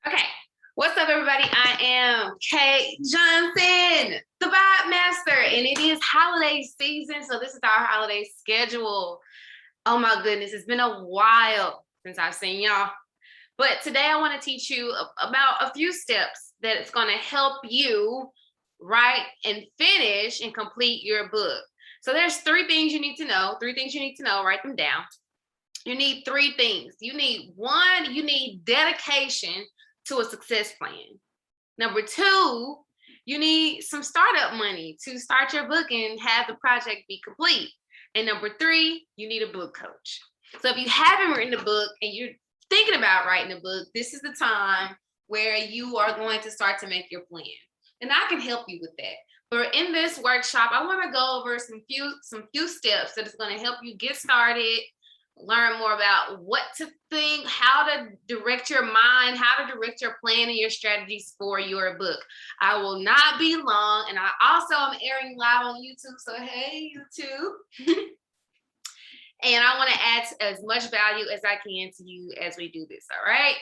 Okay, what's up, everybody? I am Kate Johnson, the Vibe Master, and it is holiday season, so this is our holiday schedule. Oh my goodness, it's been a while since I've seen y'all, but today I want to teach you about a few steps that it's going to help you write and finish and complete your book. So there's three things you need to know. Write them down. You need three things. You need dedication to a success plan. Number two, you need some startup money to start your book and have the project be complete. And number three, you need a book coach. So if you haven't written a book and you're thinking about writing a book, this is the time where you are going to start to make your plan. And I can help you with that. But in this workshop, I want to go over some few steps that is going to help you get started, learn more about what to think, how to direct your mind, how to direct your plan and your strategies for your book. I will not be long, and I also am airing live on YouTube, so hey, YouTube. And I want to add as much value as I can to you as we do this, all right?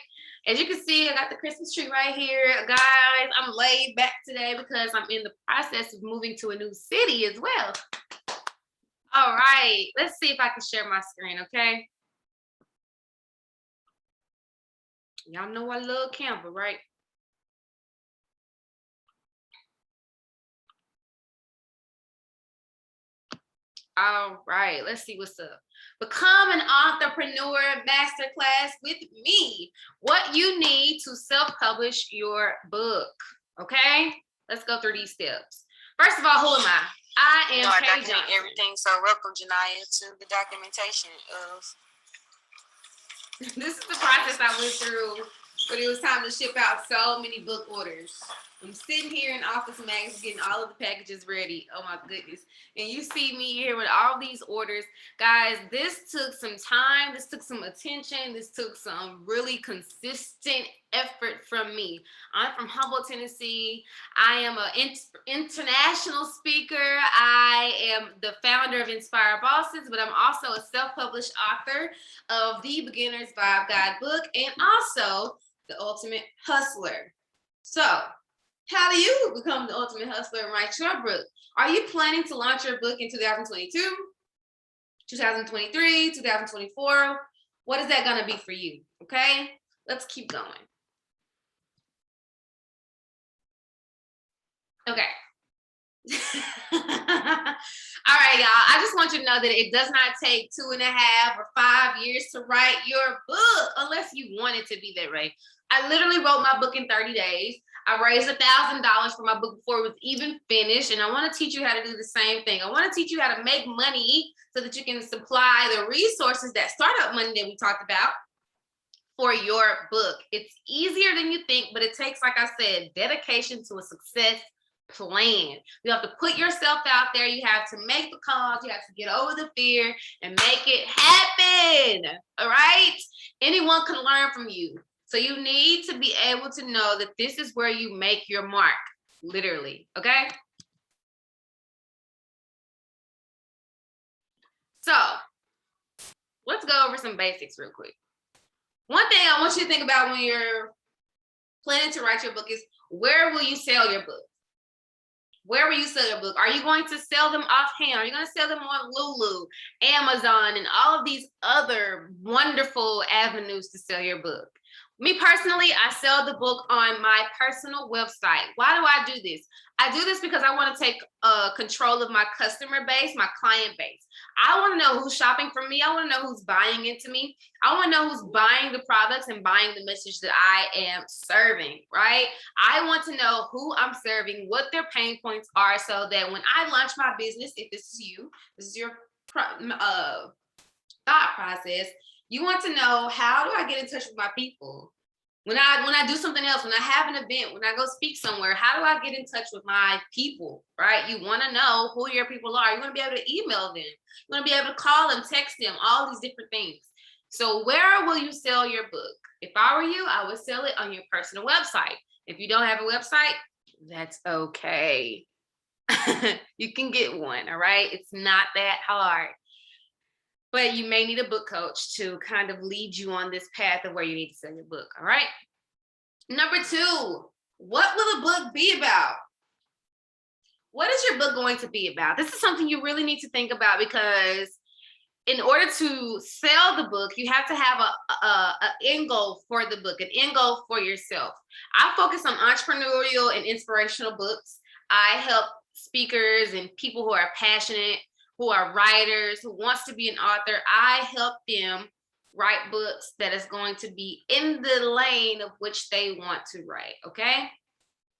As you can see, I got the Christmas tree right here. Guys, I'm laid back today because I'm in the process of moving to a new city as well. All right, let's see if I can share my screen, okay? Y'all know I love Canva, right? All right, let's see what's up. Become an entrepreneur masterclass with me. What you need to self-publish your book, okay? Let's go through these steps. First of all, who am I? I am Kay Johnson. Everything. So welcome, Janiyah, to the documentation of. This is the process I went through when it was time to ship out so many book orders. I'm sitting here in Office Max getting all of the packages ready. Oh my goodness. And you see me here with all these orders. Guys, this took some time. This took some attention. This took some really consistent effort from me. I'm from Humboldt, Tennessee. I am an international speaker. I am the founder of Inspire Bosses, but I'm also a self-published author of the Beginner's Vibe Guide book and also the Ultimate Hustler. So, how do you become the ultimate hustler and write your book? Are you planning to launch your book in 2022, 2023, 2024? What is that going to be for you? Okay, let's keep going. Okay. All right, y'all. I just want you to know that it does not take 2.5 or 5 years to write your book unless you want it to be that way. I literally wrote my book in 30 days. I raised $1,000 for my book before it was even finished. And I want to teach you how to do the same thing. I want to teach you how to make money so that you can supply the resources, that startup money that we talked about, for your book. It's easier than you think, but it takes, like I said, dedication to a success plan. You have to put yourself out there. You have to make the calls. You have to get over the fear and make it happen. All right? Anyone can learn from you. So you need to be able to know that this is where you make your mark, literally, okay? So let's go over some basics real quick. One thing I want you to think about when you're planning to write your book is, where will you sell your book? Where will you sell your book? Are you going to sell them offhand? Are you going to sell them on Lulu, Amazon, and all of these other wonderful avenues to sell your book? Me personally, I sell the book on my personal website. Why do I do this? I do this because I want to take control of my customer base, my client base. I want to know who's shopping from me. I want to know who's buying into me. I want to know who's buying the products and buying the message that I am serving, right? I want to know who I'm serving, what their pain points are, so that when I launch my business, if this is you, this is your thought process, you want to know, how do I get in touch with my people? When I do something else, when I have an event, when I go speak somewhere, how do I get in touch with my people, right? You want to know who your people are. You want to be able to email them. You want to be able to call them, text them, all these different things. So where will you sell your book? If I were you, I would sell it on your personal website. If you don't have a website, that's okay. You can get one, all right? It's not that hard. But you may need a book coach to kind of lead you on this path of where you need to sell your book, all right? Number 2, what will the book be about? What is your book going to be about? This is something you really need to think about, because in order to sell the book, you have to have a end goal for the book, an end goal for yourself. I focus on entrepreneurial and inspirational books. I help speakers and people who are passionate, who are writers, who wants to be an author. I help them write books that is going to be in the lane of which they want to write, okay?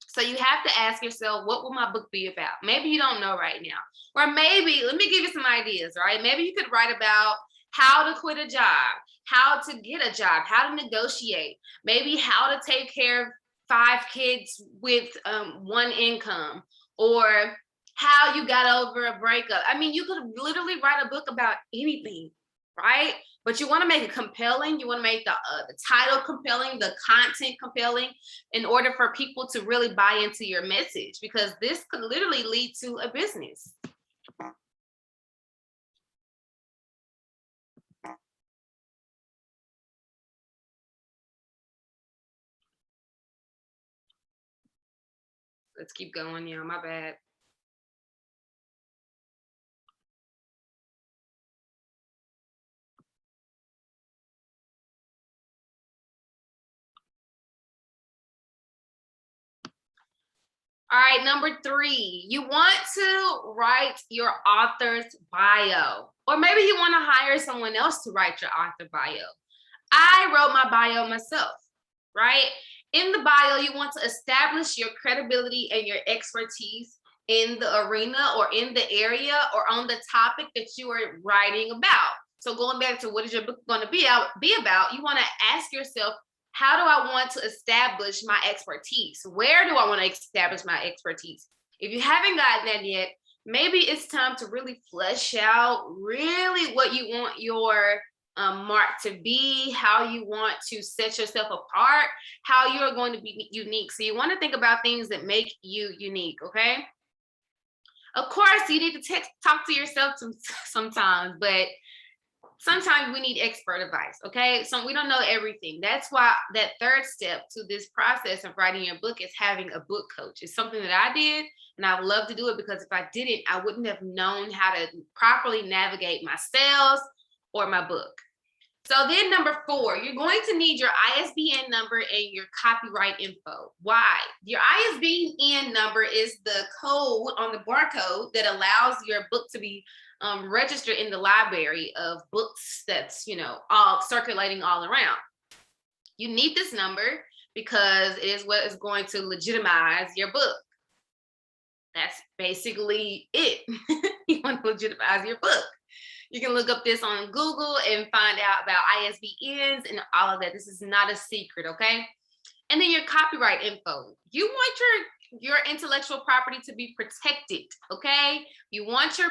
So you have to ask yourself, what will my book be about? Maybe you don't know right now. Or maybe, let me give you some ideas, right? Maybe you could write about how to quit a job, how to get a job, how to negotiate, maybe how to take care of 5 kids with 1 income, or how you got over a breakup. I mean, you could literally write a book about anything, right? But you want to make it compelling. You want to make the title compelling, the content compelling, in order for people to really buy into your message, because this could literally lead to a business. Let's keep going. Yeah, my bad. All right, number 3, you want to write your author's bio, or maybe you want to hire someone else to write your author bio. I wrote my bio myself, right? In the bio, you want to establish your credibility and your expertise in the arena or in the area or on the topic that you are writing about. So going back to what is your book going to be about, you want to ask yourself, how do I want to establish my expertise? Where do I want to establish my expertise? If you haven't gotten that yet, maybe it's time to really flesh out really what you want your mark to be, how you want to set yourself apart, how you're going to be unique. So you want to think about things that make you unique, okay? Of course, you need to talk to yourself sometimes, but sometimes we need expert advice, okay? So we don't know everything. That's why that 3rd step to this process of writing your book is having a book coach. It's something that I did, and I would love to do it, because if I didn't, I wouldn't have known how to properly navigate my sales or my book. So then number 4, you're going to need your ISBN number and your copyright info. Why? Your ISBN number is the code on the barcode that allows your book to be registered in the library of books that's, all circulating all around. You need this number because it is what is going to legitimize your book. That's basically it. You want to legitimize your book. You can look up this on Google and find out about ISBNs and all of that. This is not a secret, okay? And then your copyright info. You want your intellectual property to be protected, okay? You want your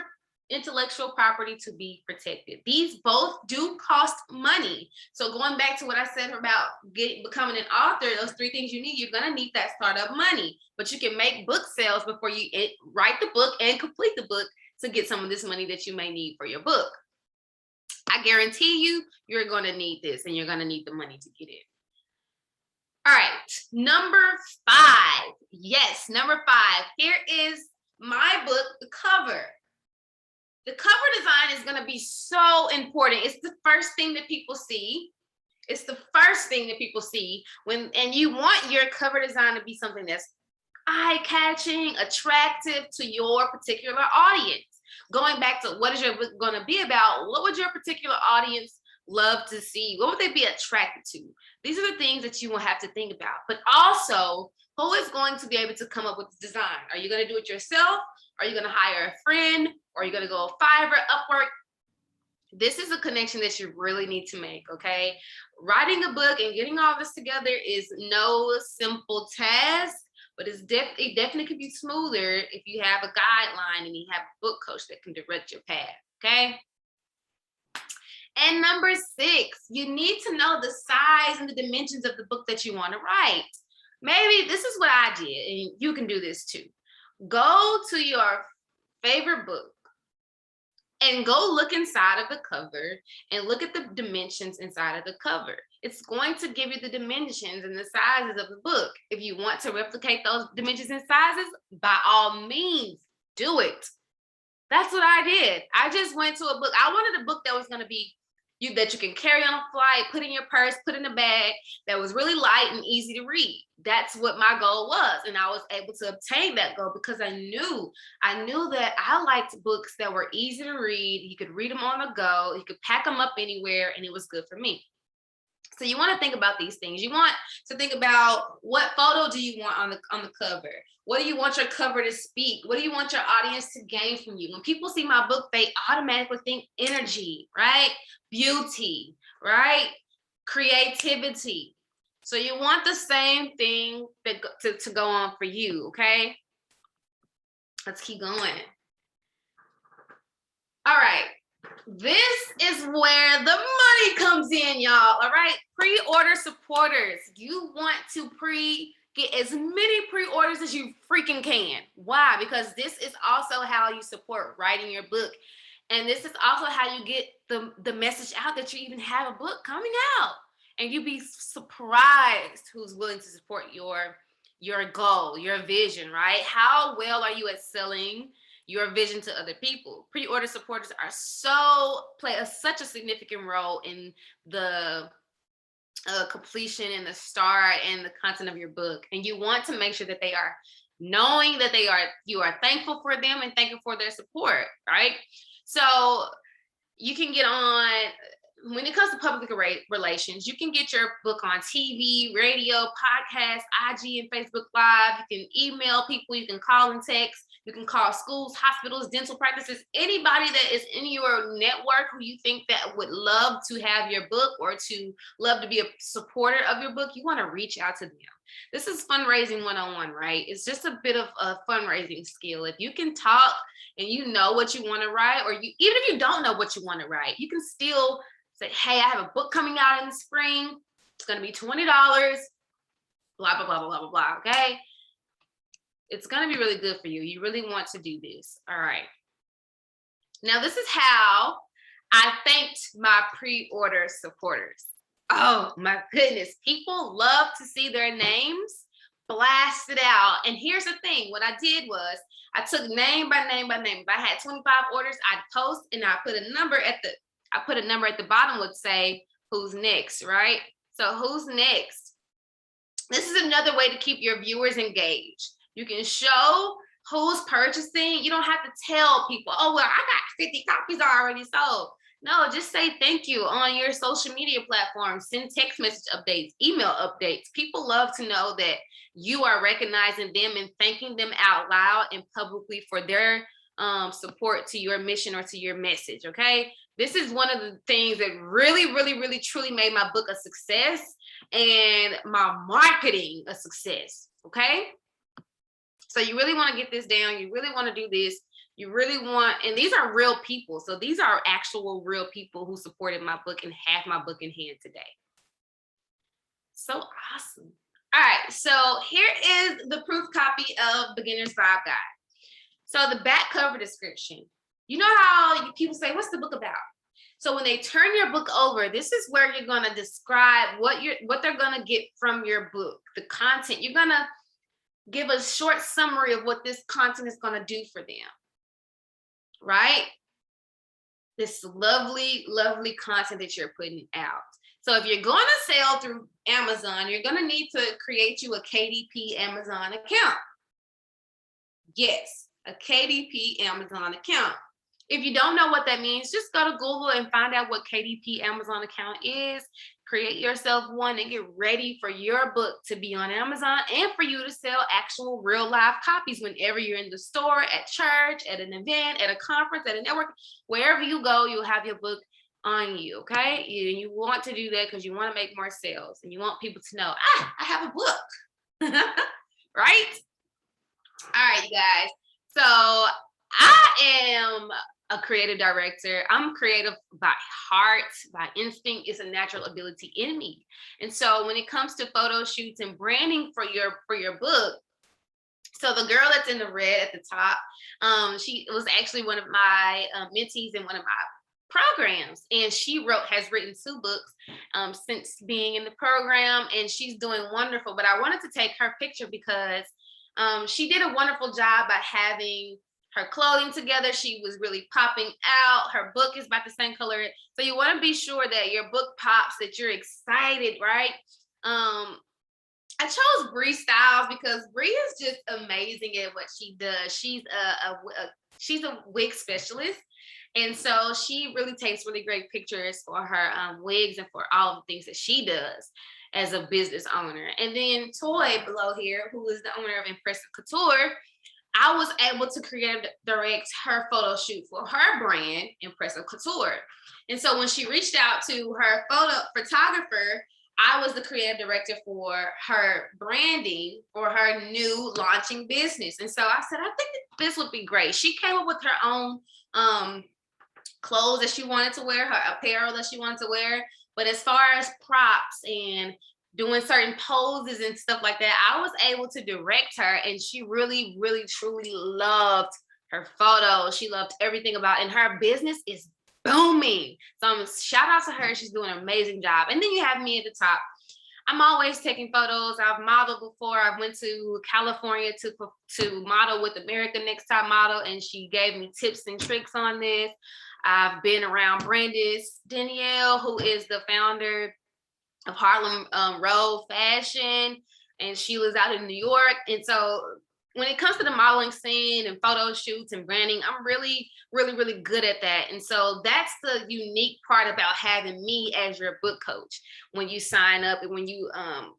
intellectual property to be protected. These both do cost money. So going back to what I said about becoming an author, those 3 things you need, you're gonna need that startup money. But you can make book sales before you write the book and complete the book to get some of this money that you may need for your book. I guarantee you, you're going to need this, and you're going to need the money to get it. All right, number 5. Yes, number 5. Here is my book, the cover. The cover design is going to be so important. It's the first thing that people see. It's the first thing that people see and you want your cover design to be something that's eye-catching, attractive to your particular audience. Going back to what is your book going to be about, what would your particular audience love to see? What would they be attracted to? These are the things that you will have to think about. But also, who is going to be able to come up with the design? Are you going to do it yourself? Are you going to hire a friend? Or are you going to go Fiverr, Upwork? This is a connection that you really need to make, okay? Writing a book and getting all this together is no simple task. But it definitely could be smoother if you have a guideline and you have a book coach that can direct your path, okay? And number 6, you need to know the size and the dimensions of the book that you want to write. Maybe this is what I did, and you can do this too. Go to your favorite book and go look inside of the cover and look at the dimensions inside of the cover. it's going to give you the dimensions and the sizes of the book. If you want to replicate those dimensions and sizes, by all means, do it. That's what I did. I just went to a book. I wanted a book that was going to be that you can carry on a flight, put in your purse, put in a bag, that was really light and easy to read. That's what my goal was. And I was able to obtain that goal because I knew that I liked books that were easy to read. You could read them on the go, you could pack them up anywhere, and it was good for me. So you want to think about these things. You want to think about, what photo do you want on the cover? What do you want your cover to speak? What do you want your audience to gain from you? When people see my book, they automatically think energy, right? Beauty, right? Creativity. So you want the same thing to go on for you, okay? Let's keep going. All right. This is where the money comes in, y'all. All right. Pre-order supporters. You want to get as many pre-orders as you freaking can. Why? Because this is also how you support writing your book. And this is also how you get the message out that you even have a book coming out. And you'd be surprised who's willing to support your goal, your vision, right? How well are you at selling your vision to other people? Pre-order supporters are play such a significant role in the completion and the start and the content of your book. And you want to make sure that they are knowing that you are thankful for them and thankful for their support, right? So you can get on, when it comes to public relations, you can get your book on TV, radio, podcast, IG, and Facebook Live. You can email people, you can call and text, you can call schools, hospitals, dental practices, anybody that is in your network who you think that would love to have your book or to love to be a supporter of your book. You want to reach out to them. This is fundraising 101, right? It's just a bit of a fundraising skill. If you can talk and you know what you want to write, or even if you don't know what you want to write, you can still say, hey, I have a book coming out in the spring. It's going to be $20, blah, blah, blah, blah, blah, blah, okay? It's going to be really good for you. You really want to do this. All right. Now, this is how I thanked my pre-order supporters. Oh, my goodness. People love to see their names blasted out. And here's the thing. What I did was I took name by name by name. If I had 25 orders, I'd post and I put a number at the bottom would say, who's next, right? So who's next? This is another way to keep your viewers engaged. You can show who's purchasing. You don't have to tell people, oh, well, I got 50 copies already sold. No, just say thank you on your social media platforms. Send text message updates, email updates. People love to know that you are recognizing them and thanking them out loud and publicly for their support to your mission or to your message, okay? This is one of the things that really, really, really, truly made my book a success and my marketing a success, okay? So you really want to get this down. You really want to do this. You really want, and these are real people. So these are actual real people who supported my book and have my book in hand today. So awesome. All right, so here is the proof copy of Beginner's Vibe Guide. So the back cover description. You know how people say, what's the book about? So when they turn your book over, this is where you're going to describe what they're going to get from your book, the content. You're going to give a short summary of what this content is going to do for them, right? This lovely, lovely content that you're putting out. So if you're going to sell through Amazon, you're going to need to create you a KDP Amazon account. Yes, a KDP Amazon account. If you don't know what that means, just go to Google and find out what KDP Amazon account is. Create yourself one and get ready for your book to be on Amazon and for you to sell actual real live copies whenever you're in the store, at church, at an event, at a conference, at a network, wherever you go, you'll have your book on you, okay? And you want to do that because you want to make more sales and you want people to know, I have a book, right? All right, you guys. So I am a creative director. I'm creative by heart, by instinct. It's a natural ability in me. And so when it comes to photo shoots and branding for your book, so the girl that's in the red at the top, she was actually one of my mentees and one of my programs, and she has written 2 books since being in the program, and she's doing wonderful. But I wanted to take her picture because she did a wonderful job by having her clothing together. She was really popping out. Her book is about the same color. So you want to be sure that your book pops, that you're excited, right? I chose Bree Styles because Bree is just amazing at what she does. She's a wig specialist. And so she really takes really great pictures for her wigs and for all of the things that she does as a business owner. And then Toy below here, who is the owner of Impressive Couture, I was able to direct her photo shoot for her brand, Impressive Couture. And so when she reached out to her photographer, I was the creative director for her branding for her new launching business. And so I said, I think this would be great. She came up with her own clothes that she wanted to wear, her apparel that she wanted to wear. But as far as props and doing certain poses and stuff like that, I was able to direct her, and she really, really, truly loved her photos. She loved everything about it, and her business is booming. So shout out to her. She's doing an amazing job. And then you have me at the top. I'm always taking photos. I've modeled before. I went to California to model with America Next Top Model, and she gave me tips and tricks on this. I've been around Brandis Danielle, who is the founder of Harlem Road Fashion, and she was out in New York. And so when it comes to the modeling scene and photo shoots and branding, I'm really, really, really good at that. And so that's the unique part about having me as your book coach. When you sign up and when you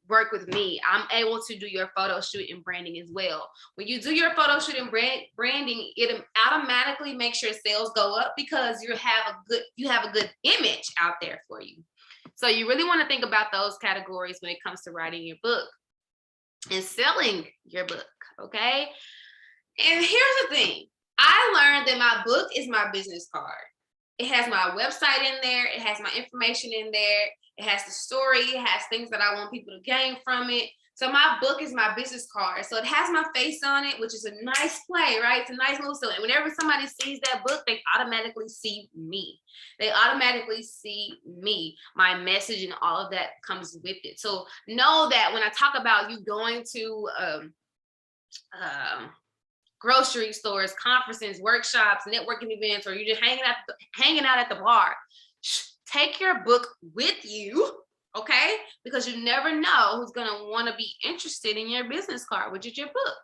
work with me, I'm able to do your photo shoot and branding as well. When you do your photo shoot and branding, it automatically makes your sales go up because you have a good image out there for you. So you really want to think about those categories when it comes to writing your book and selling your book, okay? And here's the thing. I learned that my book is my business card. It has my website in there. It has my information in there. It has the story. It has things that I want people to gain from it. So my book is my business card. So it has my face on it, which is a nice play, right? It's a nice little story. Whenever somebody sees that book, they automatically see me. They automatically see me, my message, and all of that comes with it. So know that when I talk about you going to grocery stores, conferences, workshops, networking events, or you're just hanging out at the bar, take your book with you, okay? Because you never know who's going to want to be interested in your business card, which is your book.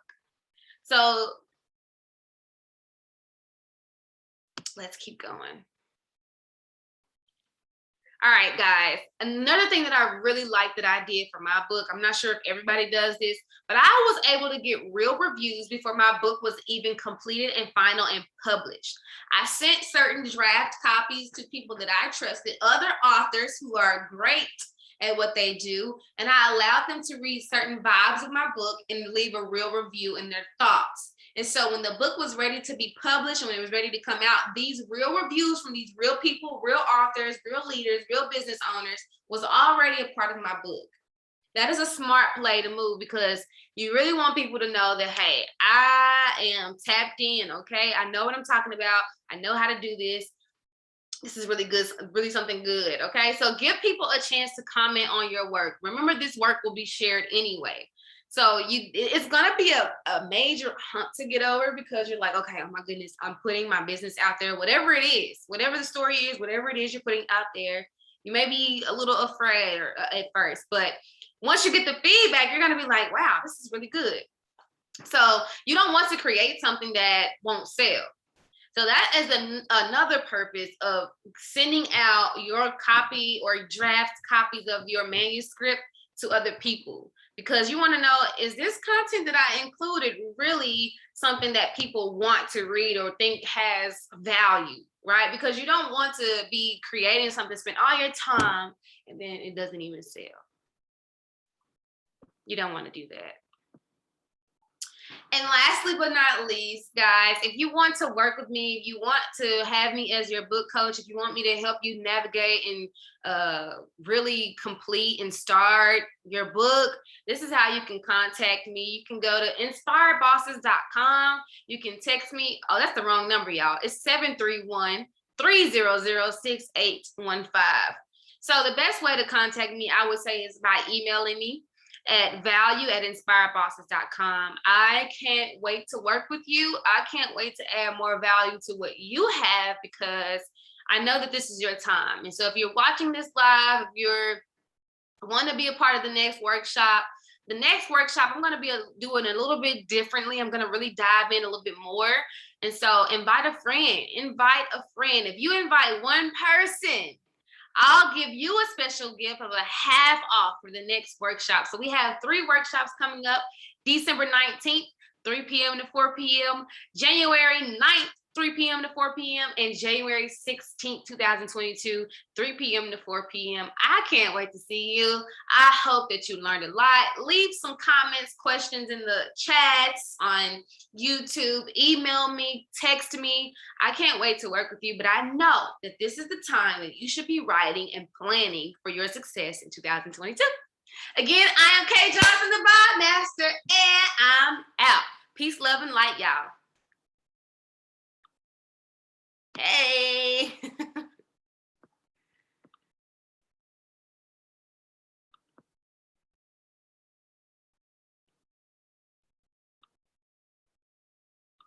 So let's keep going. All right, guys. Another thing that I really like that I did for my book, I'm not sure if everybody does this, but I was able to get real reviews before my book was even completed and final and published. I sent certain draft copies to people that I trusted, other authors who are great at what they do, and I allowed them to read certain vibes of my book and leave a real review and their thoughts. And so when the book was ready to be published and when it was ready to come out, these real reviews from these real people, real authors, real leaders, real business owners was already a part of my book. That is a smart play to move because you really want people to know that, hey, I am tapped in, okay? I know what I'm talking about. I know how to do this. This is really good, really something good, okay? So give people a chance to comment on your work. Remember, this work will be shared anyway. So it's going to be a major hump to get over because you're like, okay, oh my goodness, I'm putting my business out there, whatever it is, whatever the story is, whatever it is you're putting out there. You may be a little afraid at first, but once you get the feedback, you're going to be like, wow, this is really good. So you don't want to create something that won't sell. So that is another purpose of sending out your copy or draft copies of your manuscript to other people, because you want to know, is this content that I included really something that people want to read or think has value, right? Because you don't want to be creating something, spend all your time, and then it doesn't even sell. You don't want to do that. And lastly, but not least, guys, if you want to work with me, if you want to have me as your book coach, if you want me to help you navigate and really complete and start your book, this is how you can contact me. You can go to inspiredbosses.com. You can text me. Oh, that's the wrong number, y'all. It's 300-6815. So the best way to contact me, I would say, is by emailing me at value@inspiredbosses.com. I can't wait to work with you. I can't wait to add more value to what you have, because I know that this is your time. And so if you're watching this live, if you're want to be a part of the next workshop, I'm going to be doing a little bit differently. I'm going to really dive in a little bit more. And so invite a friend. If you invite one person, I'll give you a special gift of a half off for the next workshop. So we have 3 workshops coming up: December 19th, 3 p.m. to 4 p.m., January 9th, 3 p.m. to 4 p.m., and January 16th, 2022, 3 p.m. to 4 p.m. I can't wait to see you. I hope that you learned a lot. Leave some comments, questions in the chats on YouTube. Email me, text me. I can't wait to work with you, but I know that this is the time that you should be writing and planning for your success in 2022. Again, I am Kay Johnson, the Vibe Master, and I'm out. Peace, love, and light, y'all. Hey.